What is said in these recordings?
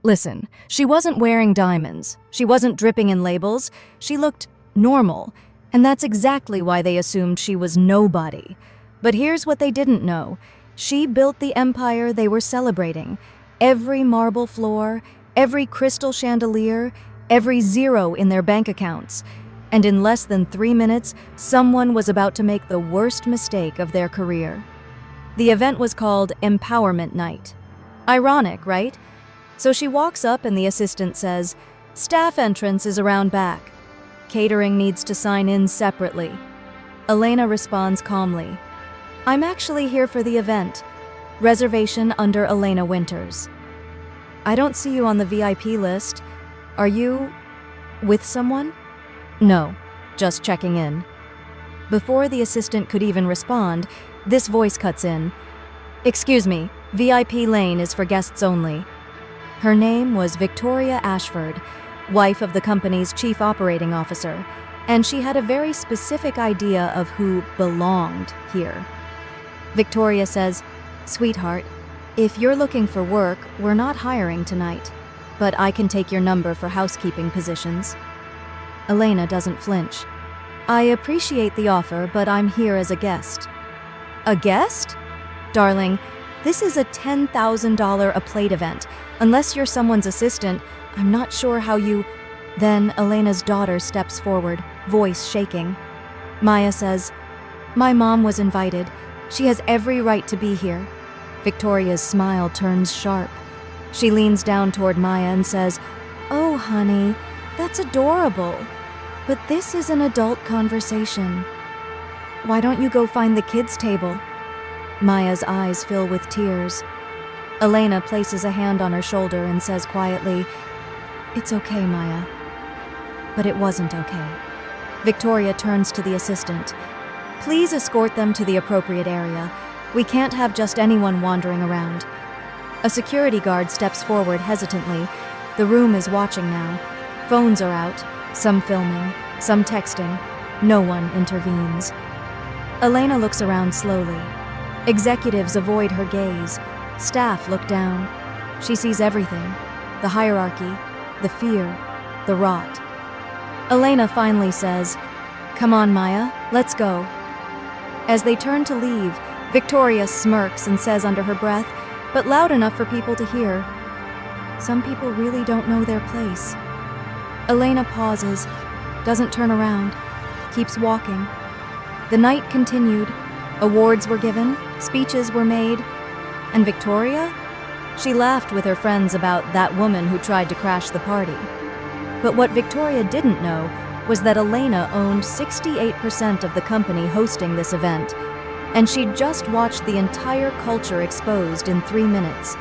Listen, she wasn't wearing diamonds. She wasn't dripping in labels. She looked normal, and that's exactly why they assumed she was nobody. But here's what they didn't know. She built the empire they were celebrating. Every marble floor, every crystal chandelier, every zero in their bank accounts. And in less than 3 minutes, someone was about to make the worst mistake of their career. The event was called Empowerment Night. Ironic, right? So she walks up and the assistant says, "Staff entrance is around back. Catering needs to sign in separately." Elena responds calmly, "I'm actually here for the event. Reservation under Elena Winters." "I don't see you on the VIP list. Are you with someone?" "No, just checking in." Before the assistant could even respond, this voice cuts in. "Excuse me, VIP lane is for guests only." Her name was Victoria Ashford, wife of the company's chief operating officer, and she had a very specific idea of who belonged here. Victoria says, "Sweetheart, if you're looking for work, we're not hiring tonight, but I can take your number for housekeeping positions." Elena doesn't flinch. "I appreciate the offer, but I'm here as a guest." "A guest? Darling, this is a $10,000 a plate event. Unless you're someone's assistant, I'm not sure how you—" Then Elena's daughter steps forward, voice shaking. Maya says, "My mom was invited. She has every right to be here." Victoria's smile turns sharp. She leans down toward Maya and says, "Oh, honey, that's adorable. But this is an adult conversation. Why don't you go find the kids' table?" Maya's eyes fill with tears. Elena places a hand on her shoulder and says quietly, "It's okay, Maya." But it wasn't okay. Victoria turns to the assistant. "Please escort them to the appropriate area. We can't have just anyone wandering around." A security guard steps forward hesitantly. The room is watching now. Phones are out, some filming, some texting. No one intervenes. Elena looks around slowly. Executives avoid her gaze. Staff look down. She sees everything: the hierarchy, the fear, the rot. Elena finally says, "Come on, Maya, let's go." As they turn to leave, Victoria smirks and says under her breath, but loud enough for people to hear, "Some people really don't know their place." Elena pauses, doesn't turn around, keeps walking. The night continued. Awards were given, speeches were made. And Victoria? She laughed with her friends about that woman who tried to crash the party. But what Victoria didn't know was that Elena owned 68% of the company hosting this event, and she'd just watched the entire culture exposed in 3 minutes.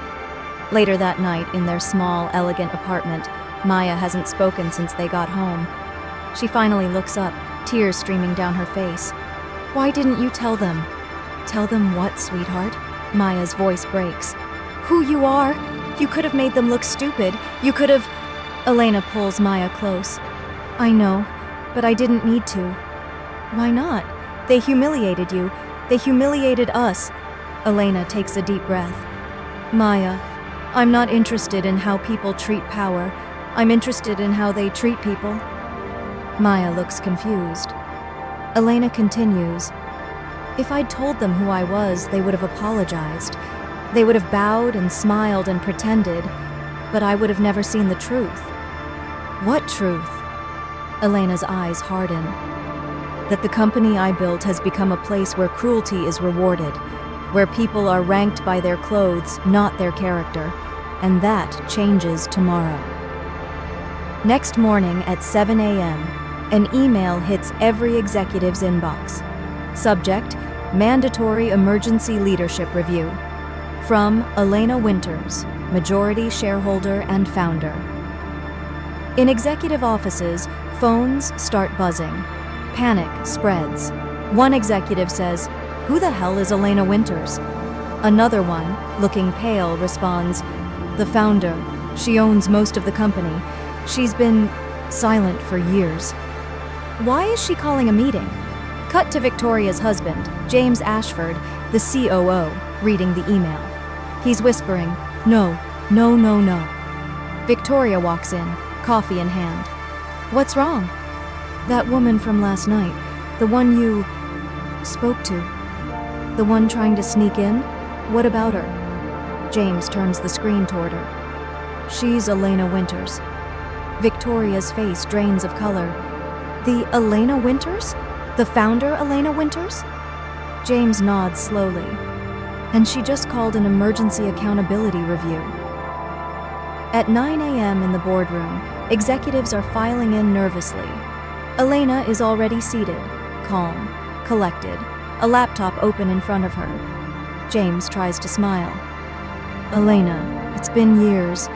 Later that night, in their small, elegant apartment, Maya hasn't spoken since they got home. She finally looks up, tears streaming down her face. "Why didn't you tell them?" "Tell them what, sweetheart?" Maya's voice breaks. "Who you are? You could have made them look stupid. You could have—" Elena pulls Maya close. "I know, but I didn't need to." "Why not? They humiliated you. They humiliated us." Elena takes a deep breath. "Maya, I'm not interested in how people treat power. I'm interested in how they treat people." Maya looks confused. Elena continues, "If I'd told them who I was, they would have apologized. They would have bowed and smiled and pretended, but I would have never seen the truth." "What truth?" Elena's eyes harden. "That the company I built has become a place where cruelty is rewarded, where people are ranked by their clothes, not their character, and that changes tomorrow." Next morning at 7 a.m., an email hits every executive's inbox. Subject: Mandatory Emergency Leadership Review. From Elena Winters, majority shareholder and founder. In executive offices, phones start buzzing. Panic spreads. One executive says, "Who the hell is Elena Winters?" Another one, looking pale, responds, "The founder. She owns most of the company. She's been silent for years." Why is she calling a meeting? Cut to Victoria's husband, James Ashford, the COO, reading the email. He's whispering, "No, no, no, no." Victoria walks in, coffee in hand. What's wrong? That woman from last night, the one you spoke to, the one trying to sneak in? What about her? James turns the screen toward her. She's Elena Winters. Victoria's face drains of color. The Elena Winters? The founder Elena Winters? James nods slowly. And she just called an emergency accountability review. At 9 a.m. in the boardroom, executives are filing in nervously. Elena is already seated, calm, collected, a laptop open in front of her. James tries to smile. Elena, it's been years.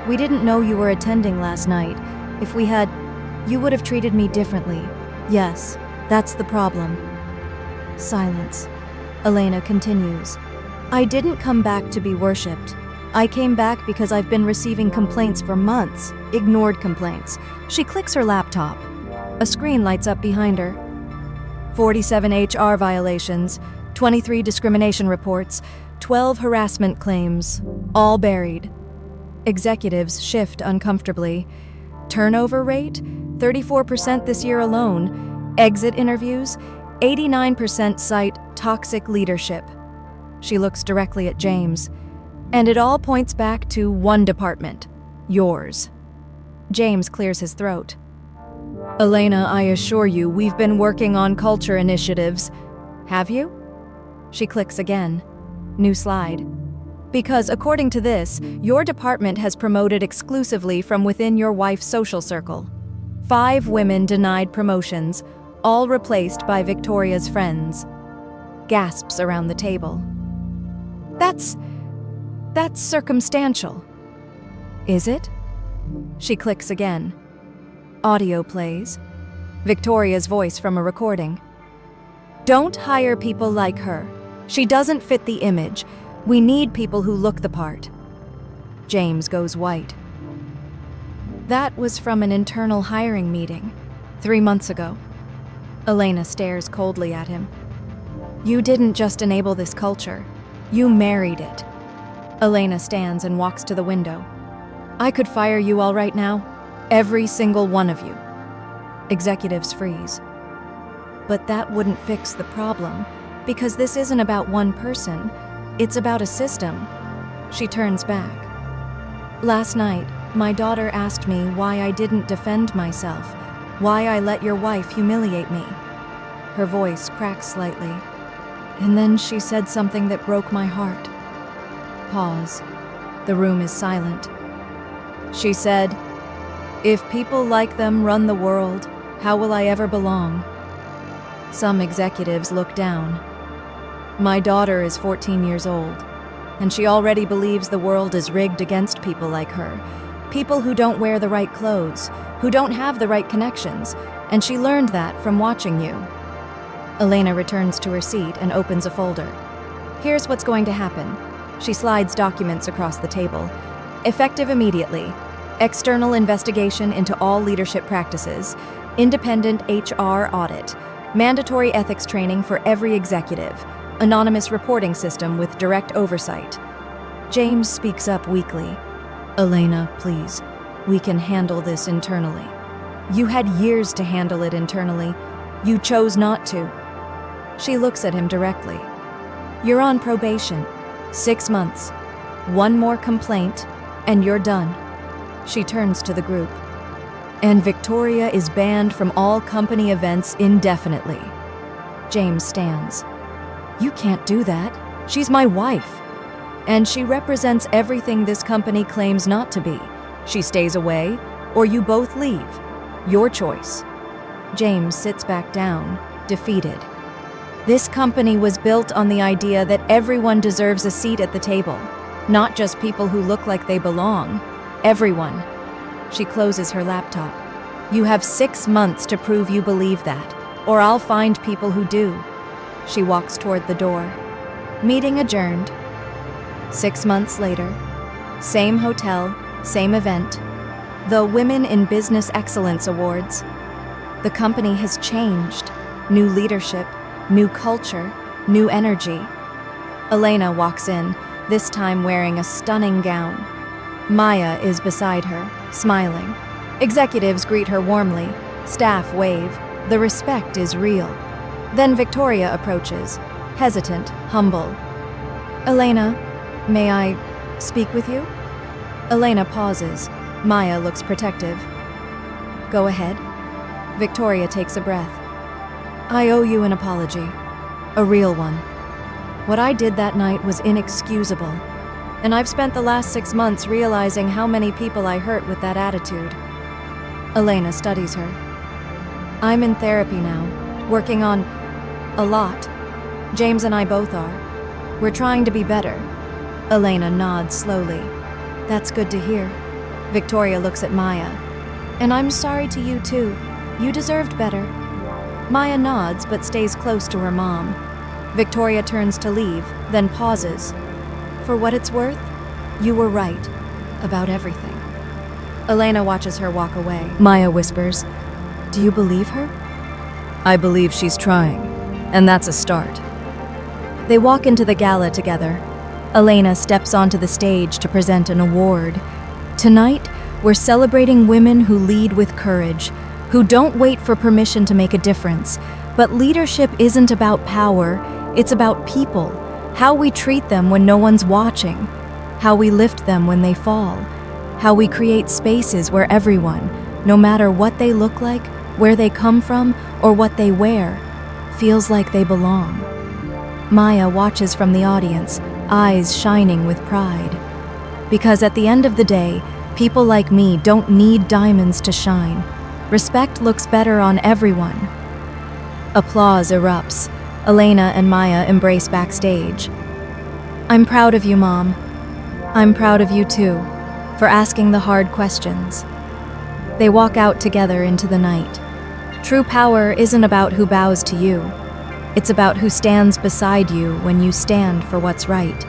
We didn't know you were attending last night. If we had, you would have treated me differently. Yes, that's the problem. Silence. Elena continues. I didn't come back to be worshipped. I came back because I've been receiving complaints for months. Ignored complaints. She clicks her laptop. A screen lights up behind her. 47 HR violations, 23 discrimination reports, 12 harassment claims, all buried. Executives shift uncomfortably. Turnover rate? 34% this year alone. Exit interviews? 89% cite toxic leadership. She looks directly at James. And it all points back to one department. Yours. James clears his throat. Elena, I assure you, we've been working on culture initiatives. Have you? She clicks again. New slide. Because according to this, your department has promoted exclusively from within your wife's social circle. 5 women denied promotions, all replaced by Victoria's friends. Gasps around the table. That's circumstantial. Is it? She clicks again. Audio plays. Victoria's voice from a recording. Don't hire people like her. She doesn't fit the image. We need people who look the part. James goes white. That was from an internal hiring meeting 3 months ago. Elena stares coldly at him. You didn't just enable this culture. You married it. Elena stands and walks to the window. I could fire you all right now. Every single one of you. Executives freeze. But that wouldn't fix the problem, because this isn't about one person. It's about a system. She turns back. Last night, my daughter asked me why I didn't defend myself, why I let your wife humiliate me. Her voice cracks slightly. And then she said something that broke my heart. Pause. The room is silent. She said, if people like them run the world, how will I ever belong? Some executives look down. My daughter is 14 years old, and she already believes the world is rigged against people like her, people who don't wear the right clothes, who don't have the right connections, and she learned that from watching you. Elena returns to her seat and opens a folder. Here's what's going to happen. She slides documents across the table. Effective immediately. External investigation into all leadership practices. Independent HR audit. Mandatory ethics training for every executive. Anonymous reporting system with direct oversight. James speaks up weakly. Elena, please. We can handle this internally. You had years to handle it internally. You chose not to. She looks at him directly. You're on probation. 6 months. One more complaint, and you're done. She turns to the group. And Victoria is banned from all company events indefinitely. James stands. You can't do that. She's my wife. And she represents everything this company claims not to be. She stays away, or you both leave. Your choice. James sits back down, defeated. This company was built on the idea that everyone deserves a seat at the table, not just people who look like they belong. Everyone. She closes her laptop. You have 6 months to prove you believe that, or I'll find people who do. She walks toward the door. Meeting adjourned. 6 months later. Same hotel, same event. The Women in Business Excellence Awards. The company has changed. New leadership, new culture, new energy. Elena walks in, this time wearing a stunning gown. Maya is beside her, smiling. Executives greet her warmly. Staff wave. The respect is real. Then Victoria approaches, hesitant, humble. Elena, may I speak with you? Elena pauses. Maya looks protective. Go ahead. Victoria takes a breath. I owe you an apology. A real one. What I did that night was inexcusable. And I've spent the last 6 months realizing how many people I hurt with that attitude. Elena studies her. I'm in therapy now, working on a lot. James and I both are. We're trying to be better. Elena nods slowly. That's good to hear. Victoria looks at Maya. And I'm sorry to you too. You deserved better. Maya nods but stays close to her mom. Victoria turns to leave, then pauses. For what it's worth, you were right about everything. Elena watches her walk away. Maya whispers, do you believe her? I believe she's trying, and that's a start. They walk into the gala together. Elena steps onto the stage to present an award. Tonight, we're celebrating women who lead with courage, who don't wait for permission to make a difference. But leadership isn't about power, it's about people. How we treat them when no one's watching. How we lift them when they fall. How we create spaces where everyone, no matter what they look like, where they come from, or what they wear, feels like they belong. Maya watches from the audience, eyes shining with pride. Because at the end of the day, people like me don't need diamonds to shine. Respect looks better on everyone. Applause erupts. Elena and Maya embrace backstage. I'm proud of you, Mom. I'm proud of you too, for asking the hard questions. They walk out together into the night. True power isn't about who bows to you. It's about who stands beside you when you stand for what's right.